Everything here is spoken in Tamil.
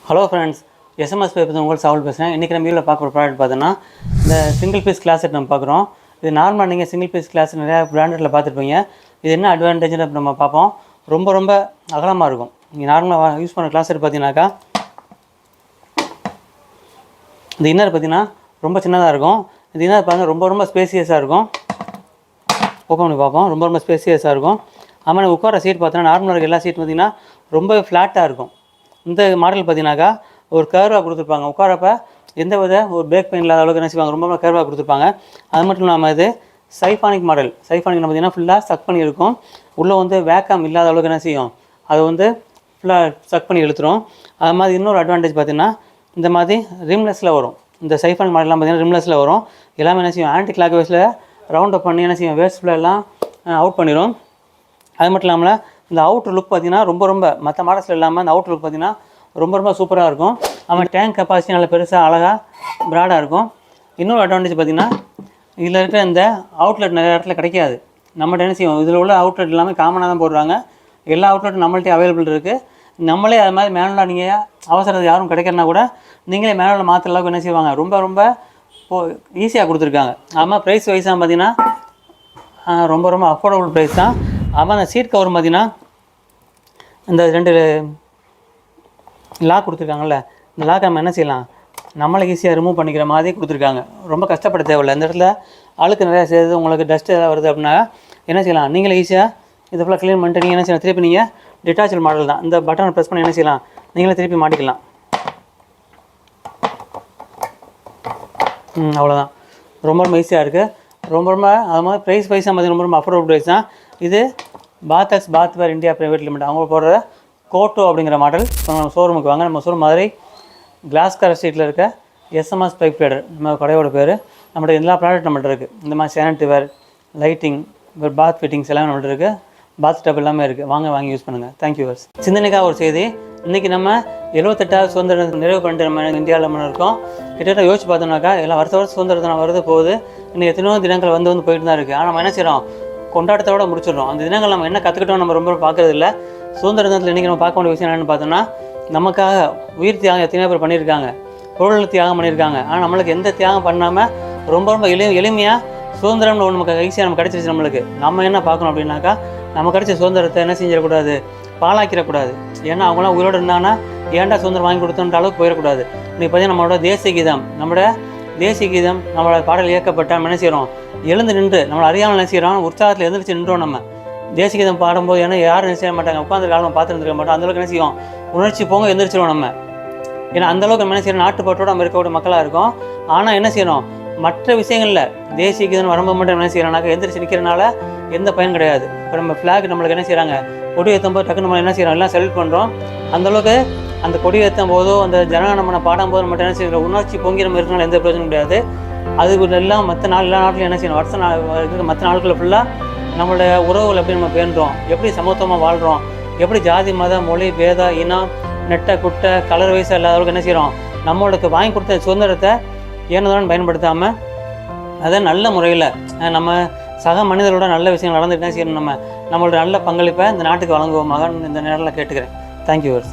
ஹலோ ஃப்ரெண்ட்ஸ், எஸ்எம்எஸ் பேப்பர் உங்களுக்கு சால்வ் பேசுகிறேன். இன்றைக்கி நம்ம வீடியோவில் பார்க்குற ப்ராடக்ட் பார்த்தோன்னா இந்த சிங்கிள் பீஸ் கிளாஸ் செட் நம்ம பார்க்குறோம். இது நார்மலாக நீங்கள் சிங்கிள் பீஸ் கிளாஸ் நிறையா பிராண்டடில் பார்த்துருப்பீங்க. இது என்ன அட்வான்டேஜ்னு நம்ம பார்ப்போம். ரொம்ப அகலமாக இருக்கும். நீங்கள் நார்மலாக யூஸ் பண்ணுற கிளாஸ் செட் பார்த்தீங்கன்னாக்கா இந்த இன்னர் பார்த்தீங்கன்னா ரொம்ப சின்னதாக இருக்கும். இந்த இன்னர் பார்த்தீங்கன்னா ரொம்ப ஸ்பேசியஸாக இருக்கும். ஓப்பன் பண்ணி பார்ப்போம். ரொம்ப ஸ்பேசியஸாக இருக்கும். ஆமாம், உட்கார சீட் பார்த்தீங்கன்னா நார்மலாக இருக்க எல்லா சீட் பார்த்திங்கன்னா ரொம்ப ஃப்ளாட்டாக இருக்கும். இந்த மாடல் பார்த்தீங்கன்னாக்கா ஒரு கர்வாக கொடுத்துருப்பாங்க. உட்காரப்ப எந்த வித ஒரு பிரேக் பெயின் இல்லாத அளவுக்கு என்ன செய்வாங்க, ரொம்ப கர்வாக கொடுத்துருப்பாங்க. அது மட்டும் இல்லாமல் இது சைஃபானிக் மாடல். சைஃபானிக் பார்த்தீங்கன்னா ஃபுல்லாக சக் பண்ணி இருக்கும். உள்ளே வேக்கம் இல்லாத அளவுக்கு என்ன செய்யும், அது ஃபுல்லாக சக் பண்ணி இழுத்துரும். அது மாதிரி இன்னொரு அட்வான்டேஜ் பார்த்தீங்கன்னா இந்த மாதிரி ரிம்லெஸில் வரும். இந்த சைஃபானிக் மாடல்லாம் பார்த்தீங்கன்னா ரிம்லெஸில் வரும். எல்லாமே என்ன செய்யும், ஆன்டி கிளாக் வைஸில் ரவுண்ட் அப் பண்ணி என்ன செய்யும், வேஸ்ட் எல்லாம் அவுட் பண்ணிடும். அது மட்டும் இல்லாமல் இந்த அவுட்ரு லுக் பார்த்திங்கன்னா ரொம்ப மற்ற மாடல்ஸில் இல்லாமல் இந்த அவுட்ரு லுக் பார்த்திங்கன்னா ரொம்ப சூப்பராக இருக்கும். அவன் டேங்க் கெப்பாசிட்டி நல்ல பெருசாக அழகாக ப்ராடாக இருக்கும். இன்னொரு அட்வான்டேஜ் பார்த்திங்கன்னா இதில் இருக்கிற இந்த அவுட்லெட் நிறைய இடத்துல கிடைக்காது. நம்மகிட்ட என்ன செய்வோம், இதில் உள்ள அவுட்லெட் எல்லாமே காமனாக தான் போடுறாங்க. எல்லா அவுட்லெட்டும் நம்மள்ட்டே அவைலபிள் இருக்குது. நம்மளே அது மாதிரி மேனுவலாக நீங்கள் அவசரத்தை யாரும் கிடைக்கிறனா கூட நீங்களே மேனுவலில் மாற்றுற அளவுக்கு என்ன செய்வாங்க, ரொம்ப ஈஸியாக கொடுத்துருக்காங்க. அது மாதிரி ப்ரைஸ் வைஸாக பார்த்திங்கன்னா ரொம்ப அஃபோர்டபுள் ப்ரைஸ் தான். ஆமாம், அந்த சீட் கவர் பார்த்திங்கன்னா இந்த 2 லாக் கொடுத்துருக்காங்கல்ல, இந்த லாக் நம்ம என்ன செய்யலாம், நம்மளை ஈஸியாக ரிமூவ் பண்ணிக்கிற மாதிரி கொடுத்துருக்காங்க. ரொம்ப கஷ்டப்பட தேவையில்லை. இந்த இடத்துல அழுக்கு நிறையா செய்யுது, உங்களுக்கு டஸ்ட் ஏதாவது வருது அப்படின்னா என்ன செய்யலாம், நீங்களே ஈஸியாக இதை ஃபுல்லாக க்ளீன் பண்ணிட்டு நீங்கள் என்ன செய்யலாம், திருப்பி நீங்கள் டிட்டாச்சபிள் மாடல் தான். இந்த பட்டனை ப்ரெஸ் பண்ணி என்ன செய்யலாம், நீங்களே திருப்பி மாட்டிக்கலாம். அவ்வளோதான். ரொம்ப ஈஸியாக இருக்குது. ரொம்ப அது மாதிரி ப்ரைஸ் வைஸாக பார்த்திங்கன்னா ரொம்ப அஃபோர்டபுள் ப்ரைஸ் தான். இது பாத்தக்ஸ் பாத்வேர் இந்தியா பிரைவேட் லிமிடெட் அவங்க போடுற கோட்டோ அப்படிங்கிற மாடல். நம்ம ஷோரூமுக்கு வாங்க. நம்ம ஷோரூம் மாதிரி கிளாஸ் கலர் ஸ்ட்ரீட்டில் இருக்க எஸ்எம்எஸ் பைப் ட்ரேடர் நம்ம கடையோட பேர். நம்மகிட்ட எல்லா ப்ராடக்ட் நம்மகிட்ட இருக்குது. இந்த மாதிரி சானிட்டரி வேர், லைட்டிங், பாத் ஃபிட்டிங்ஸ் எல்லாமே நம்மகிட்ட இருக்குது. பாத் டப் எல்லாமே இருக்குது. வாங்கி யூஸ் பண்ணுங்கள். Thank you verse. சிந்தனைக்காக ஒரு செய்தி. இன்றைக்கி நம்ம 78வது சுதந்திரம் நிறைவு பண்ணிட்டு நம்ம இந்தியாவில் நம்ம இருக்கோம். கிட்டத்தட்ட யோசிச்சு பார்த்தோம்னாக்கா எல்லாம் வருஷம் சுதந்திரம் வருது போகுது. இன்னும் எத்தனையோ தினங்கள் வந்து போயிட்டு தான் இருக்குது. ஆனால் நம்ம என்ன செய்கிறோம், கொண்டாட்டத்தோடு முடிச்சிடுறோம். அந்த தினங்கள் நம்ம என்ன கற்றுக்கிட்டோம் நம்ம ரொம்ப பார்க்குறது இல்லை. சுதந்திர தினத்தில் இன்றைக்கி நம்ம பார்க்க வேண்டிய விஷயம் என்னென்னு பார்த்தோம்னா, நமக்காக உயிர் தியாகம் எத்தனையோ பேர் பண்ணியிருக்காங்க, பொருள் தியாகம் பண்ணியிருக்காங்க. ஆனால் நம்மளுக்கு எந்த தியாகம் பண்ணாமல் ரொம்ப எளிமையாக சுதந்திரம்னு ஒன்று நமக்கு ஈஸியாக நம்ம கிடச்சிருச்சு. நம்மளுக்கு நம்ம என்ன பார்க்கணும் அப்படின்னாக்கா, நம்ம கிடச்ச சுதந்திரத்தை என்ன செஞ்சிடக்கூடாது, பாழாக்கிடக்கூடாது. ஏன்னா அவங்களாம் உயிரோடு இருந்தாங்கன்னா ஏன்டா சுதந்திரம் வாங்கி கொடுத்தோன்ற அளவுக்கு போயிடக்கூடாது. இன்றைக்கி பார்த்தீங்கன்னா நம்மளோட தேசிய கீதம் நம்மளோட பாடல் இயக்கப்பட்டால் நம்ம என்ன செய்கிறோம், எழுந்து நின்று நம்மளை அறியாமல் என்ன செய்கிறோம், உற்சாகத்தில் எழுந்திரிச்சு நின்றோம். நம்ம தேசிய கீதம் பாடும்போது ஏன்னா யாரும் என்ன செய்ய மாட்டாங்க, உட்காந்து காலம் பார்த்துருந்துருக்க மாட்டோம். அந்தளவுக்கு என்ன செய்வோம், உணர்ச்சி போங்க எழுந்திரிச்சிடும் நம்ம. ஏன்னா அந்தளவுக்கு நம்ம என்ன செய்யணும், நாட்டுப்பாட்டோடு நம்ம இருக்கக்கூடிய மக்களாக இருக்கும். ஆனால் என்ன செய்யணும், மற்ற விஷயங்களில் தேசிய கீதம் வரும்போது மட்டும் என்ன செய்யறோம்னாக்கா எந்திரிச்சு நிற்கிறனால எந்த பயன் கிடையாது. இப்போ நம்ம ஃப்ளாக் நம்மளுக்கு என்ன செய்கிறாங்க, கொடி ஏற்றும் போது டக்குன்னு நம்ம என்ன செய்கிறோம், எல்லாம் செலக்ட் பண்ணுறோம். அந்தளவுக்கு அந்த கொடி ஏற்றும் போதோ அந்த ஜனகணமன பாடும்போது மட்டும் என்ன செய்யற உணர்ச்சி பொங்கி நம்ம இருக்கனால எந்த பிரச்சனையும் கிடையாது. அது எல்லாம் எல்லா நாட்டிலும் என்ன செய்யணும், வருஷம் மற்ற நாட்களில் ஃபுல்லாக நம்மளுடைய உறவுகள் எப்படி நம்ம பேணுறோம், எப்படி சமத்துவமாக வாழ்கிறோம், எப்படி ஜாதி மத மொழி பேத இனம் நெட்டை குட்டை கலர் வயசாக இல்லாதவர்களுக்கு என்ன செய்கிறோம், நம்மளுக்கு வாங்கி கொடுத்த சுதந்திரத்தை ஏனதான் பயன்படுத்தாமல் அதை நல்ல முறையில் நம்ம சக மனிதர்களோட நல்ல விஷயங்கள் நடந்துட்டு என்ன செய்யணும், நம்மளோட நல்ல பங்களிப்பை இந்த நாட்டுக்கு வழங்குவோமாக இந்த நேரத்தில் கேட்டுக்கிறேன். Thank you verse.